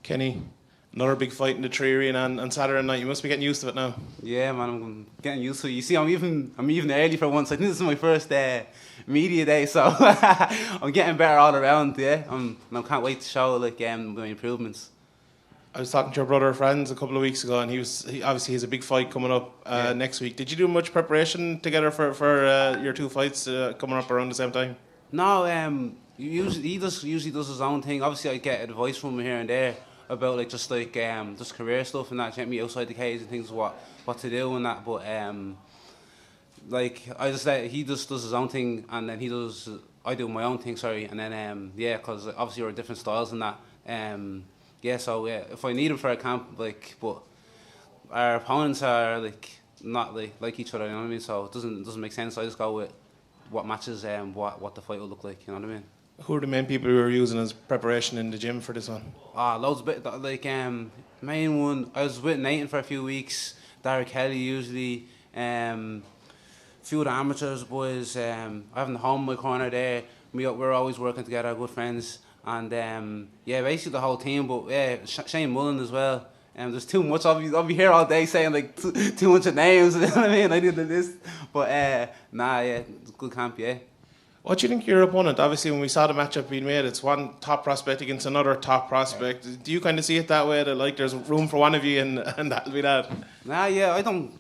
Kenny, another big fight in the Tree Arena on Saturday night. You must be getting used to it now. Yeah, man, I'm getting used to it. You see, I'm even early for once. I think this is my first media day, so I'm getting better all around. Yeah, and I can't wait to show my improvements. I was talking to your brother Franz a couple of weeks ago, and he obviously has a big fight coming up next week. Did you do much preparation together for your two fights coming up around the same time? No, he usually does his own thing. Obviously, I get advice from him here and there about just career stuff and that, check me outside the cage and things what to do and that. But he just does his own thing, and then I do my own thing. Sorry, and then because obviously we're different styles and that. So if I need him for a camp, but our opponents are not like each other, you know what I mean? So it doesn't make sense. I just go with what matches what the fight will look like, you know what I mean? Who are the main people who are using as preparation in the gym for this one? Loads of bit main one. I was with Nathan for a few weeks. Derek Kelly usually. Few of the amateurs boys. I have the home in my corner there. We're always working together, good friends. And basically the whole team. But Shane Mullen as well. There's too much. I'll be here all day saying too much of names. You know what I mean? I did the list. But it's a good camp. Yeah. What do you think your opponent? Obviously, when we saw the matchup being made, it's one top prospect against another top prospect. Do you kind of see it that way? That there's room for one of you, and that'll be that. I don't.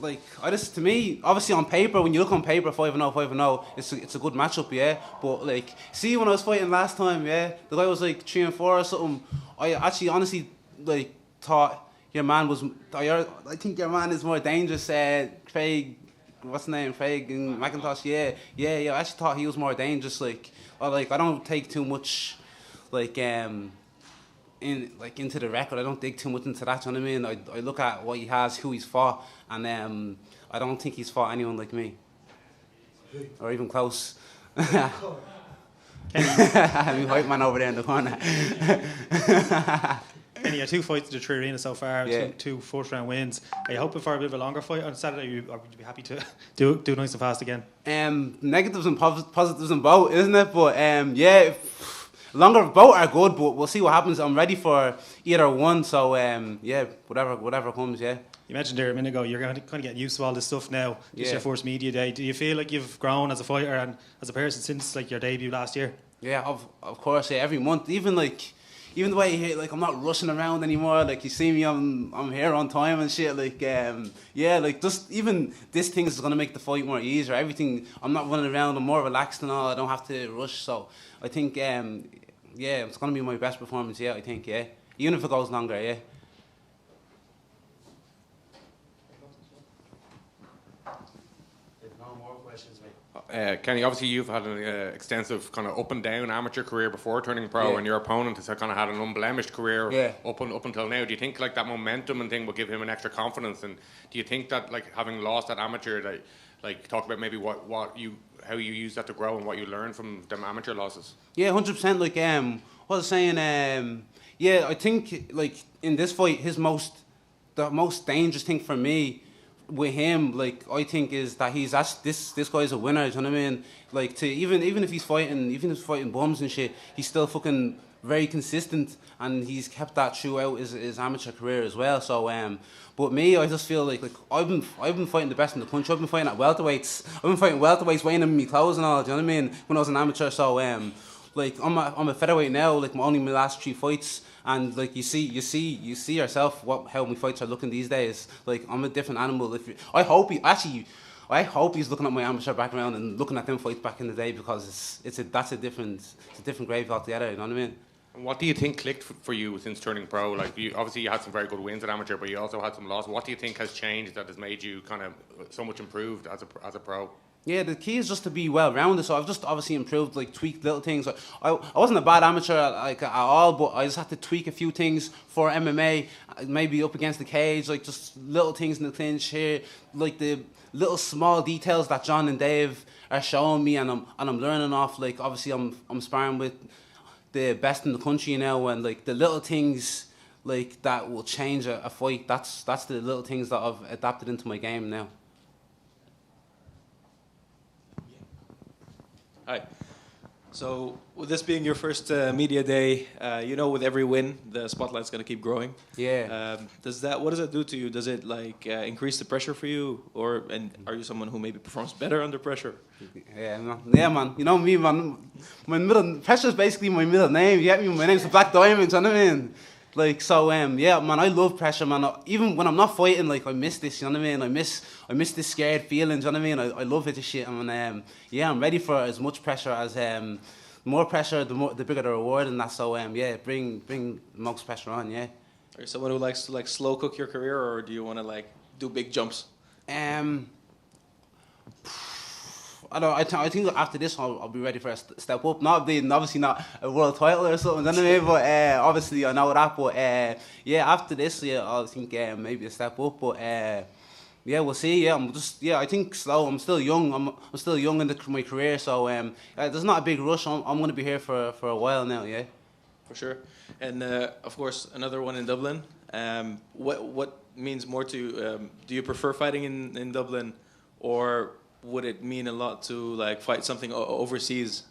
To me, obviously on paper, when you look on paper, 5-0, 5-0, it's a good matchup, yeah. But see, when I was fighting last time, yeah, the guy was 3-4 or something. I actually honestly thought your man was. I think your man is more dangerous. Craig, what's his name? Craig and McIntosh. Yeah. I actually thought he was more dangerous. I don't take too much, into the record. I don't dig too much into that. You know what I mean? I look at what he has, who he's fought, and I don't think he's fought anyone like me, or even close. I'm white man over there in the corner. Kenny, you had two fights in the Tree Arena so far, yeah. two first-round wins. Are you hoping for a bit of a longer fight on Saturday, or would you be happy to do nice and fast again? Negatives and positives in both, isn't it? But longer both are good, but we'll see what happens. I'm ready for either one, so whatever comes, yeah. You mentioned there a minute ago you're kind of getting used to all this stuff now. This is your first media day. Do you feel like you've grown as a fighter and as a person since your debut last year? Yeah, of course. Yeah, every month, even the way you hear, I'm not rushing around anymore. You see me, I'm here on time and shit. Just even this thing is gonna make the fight more easier. Everything, I'm not running around. I'm more relaxed and all. I don't have to rush. So I think, it's gonna be my best performance. Yeah, I think. Yeah, even if it goes longer. Yeah. Kenny, obviously you've had an extensive kind of up and down amateur career before turning pro, and your opponent has kind of had an unblemished career up until now. Do you think that momentum and thing will give him an extra confidence? And do you think that having lost that amateur, talk about maybe how you use that to grow and what you learned from them amateur losses? Yeah, 100%. What I was saying, I think in this fight, the most dangerous thing for me with him, I think, is that he's actually this guy's a winner. Do you know what I mean? Even if he's fighting bums and shit, he's still fucking very consistent, and he's kept that throughout his amateur career as well. So, but me, I just feel I've been fighting the best in the country. I've been fighting at welterweights. I've been fighting welterweights, weighing in my clothes and all. Do you know what I mean? When I was an amateur, so I'm a featherweight now. Only my last 3 fights. And you see yourself how my fights are looking these days. I'm a different animal. I hope he's looking at my amateur background and looking at them fights back in the day, because that's a different grave altogether. You know what I mean? And what do you think clicked for you since turning pro? Obviously you had some very good wins at amateur, but you also had some losses. What do you think has changed that has made you kind of so much improved as a pro? Yeah, the key is just to be well-rounded. So I've just obviously improved, tweaked little things. I wasn't a bad amateur at all, but I just had to tweak a few things for MMA, maybe up against the cage, just little things in the clinch here, the little small details that John and Dave are showing me, and I'm learning off. Obviously I'm sparring with the best in the country now, and the little things that will change a fight. That's the little things that I've adapted into my game now. Hi. So, with this being your first media day, you know, with every win, the spotlight's going to keep growing. Yeah. What does that do to you? Does it like increase the pressure for you, and are you someone who maybe performs better under pressure? Yeah, man. You know me, man. Pressure is basically my middle name. You get me? My name's the Black Diamond. You know what I mean? Like, so, yeah, man, I love pressure, man. Even when I'm not fighting, like, I miss this, you know what I mean? I miss this scared feeling, you know what I mean? I love it, this shit. And, yeah, I'm ready for as much pressure as, more pressure, the bigger the reward, and that. So, yeah, bring the most pressure on, yeah. Are you someone who likes to, like, slow cook your career, or do you want to, like, do big jumps? I don't. I think after this, I'll be ready for a step up. Obviously not a world title or something, you know what I mean? But obviously I know that. But yeah, after this, yeah, I think maybe a step up. But yeah, we'll see. Yeah, I think slow. I'm still young. I'm still young in my career, so there's not a big rush. I'm going to be here for a while now. Yeah, for sure. And of course, another one in Dublin. What means more to you? Do you prefer fighting in Dublin, or would it mean a lot to like fight something overseas?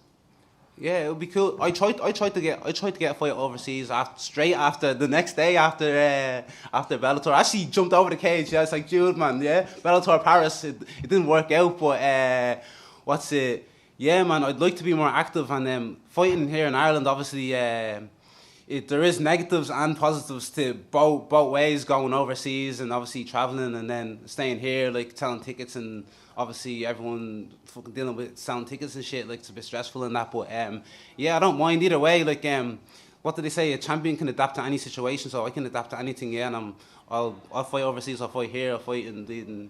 Yeah, it would be cool. I tried to get a fight overseas straight after the next day after Bellator. I actually jumped over the cage. Yeah, I was like, dude, man, yeah, Bellator Paris. It didn't work out, but what's it? Yeah, man, I'd like to be more active, and fighting here in Ireland, obviously, there is negatives and positives to both ways, going overseas and obviously traveling, and then staying here, like selling tickets, and obviously everyone fucking dealing with selling tickets and shit. Like, it's a bit stressful and that, but yeah, I don't mind either way. Like, what did they say? A champion can adapt to any situation, so I can adapt to anything. Yeah, and I'll fight overseas, I'll fight here, I'll fight in the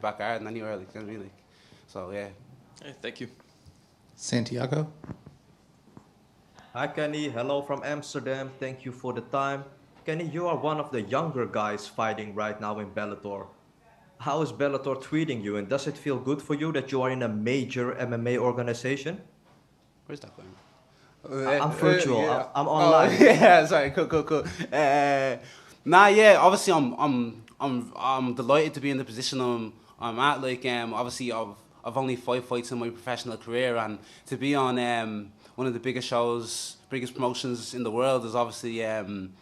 backyard and anywhere. Like, you know what I mean? Like, so yeah. Hey, thank you, Santiago. Hi Kenny, hello from Amsterdam. Thank you for the time. Kenny, you are one of the younger guys fighting right now in Bellator. How is Bellator treating you, and does it feel good for you that you are in a major MMA organization? Where's that going? I'm virtual. Yeah. I'm online. Oh, yeah, sorry, cool. Nah, yeah, obviously I'm delighted to be in the position I'm at. Like, obviously I've only 5 fights in my professional career, and to be on one of the biggest shows, biggest promotions in the world is obviously I'm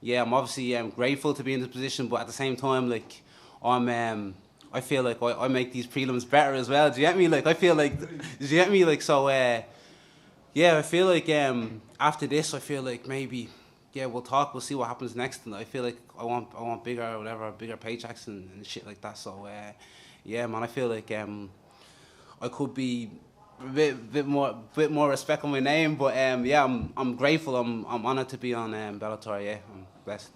obviously grateful to be in this position, but at the same time, like, I feel like I make these prelims better as well. Do you get me? Like, I feel like, do you get me? Like, so, yeah, I feel like after this, I feel like maybe, yeah, we'll talk, we'll see what happens next, and I feel like I want bigger or whatever, bigger paychecks and shit like that. So, yeah, man, I feel like I could be a bit more respect on my name, but yeah, I'm grateful. I'm honored to be on Bellator. Yeah, I'm blessed.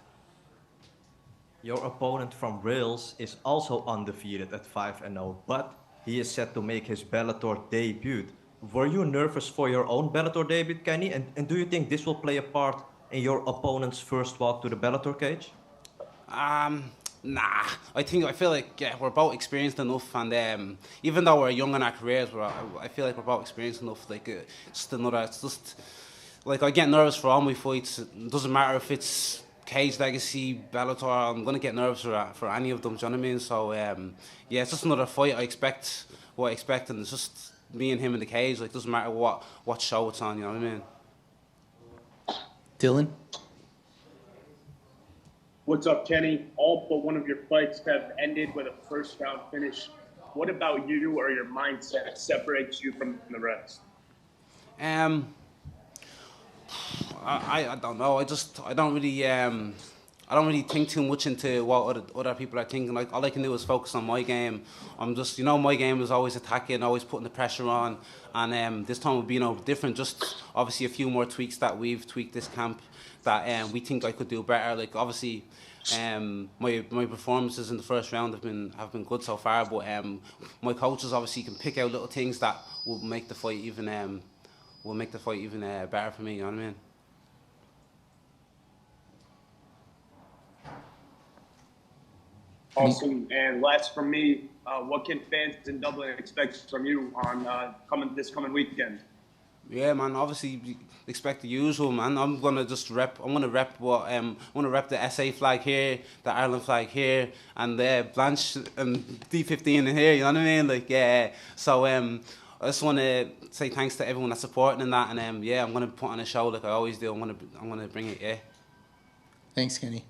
Your opponent from Wales is also undefeated at 5-0, but he is set to make his Bellator debut. Were you nervous for your own Bellator debut, Kenny? And do you think this will play a part in your opponent's first walk to the Bellator cage? Nah, I feel like, yeah, we're both experienced enough, and even though we're young in our careers, I feel like we're both experienced enough. Like, it's just like, I get nervous for all my fights. It doesn't matter if it's Cage Legacy, Bellator. I'm gonna get nervous for any of them. Do you know what I mean? So yeah, it's just another fight. I expect what I expect, and it's just me and him in the cage. Like, doesn't matter what show it's on. You know what I mean? Dylan. What's up, Kenny? All but one of your fights have ended with a first round finish. What about you or your mindset separates you from the rest? I don't know. I don't really think too much into what other people are thinking. Like, all I can do is focus on my game. I'm just, my game is always attacking, always putting the pressure on. And this time will be different. Just obviously a few more tweaks that we've tweaked this camp that we think I could do better. Like, obviously, my performances in the first round have been good so far. But my coaches obviously can pick out little things that will make the fight even better for me. You know what I mean? Awesome. And last from me, what can fans in Dublin expect from you on this coming weekend? Yeah, man. Obviously, expect the usual, man. I'm gonna rep the SA flag here, the Ireland flag here, and the Blanche and D15 in here. You know what I mean? Like, yeah. So I just want to say thanks to everyone that's supporting and that, and yeah, I'm gonna put on a show like I always do. I'm gonna bring it. Yeah. Thanks, Kenny.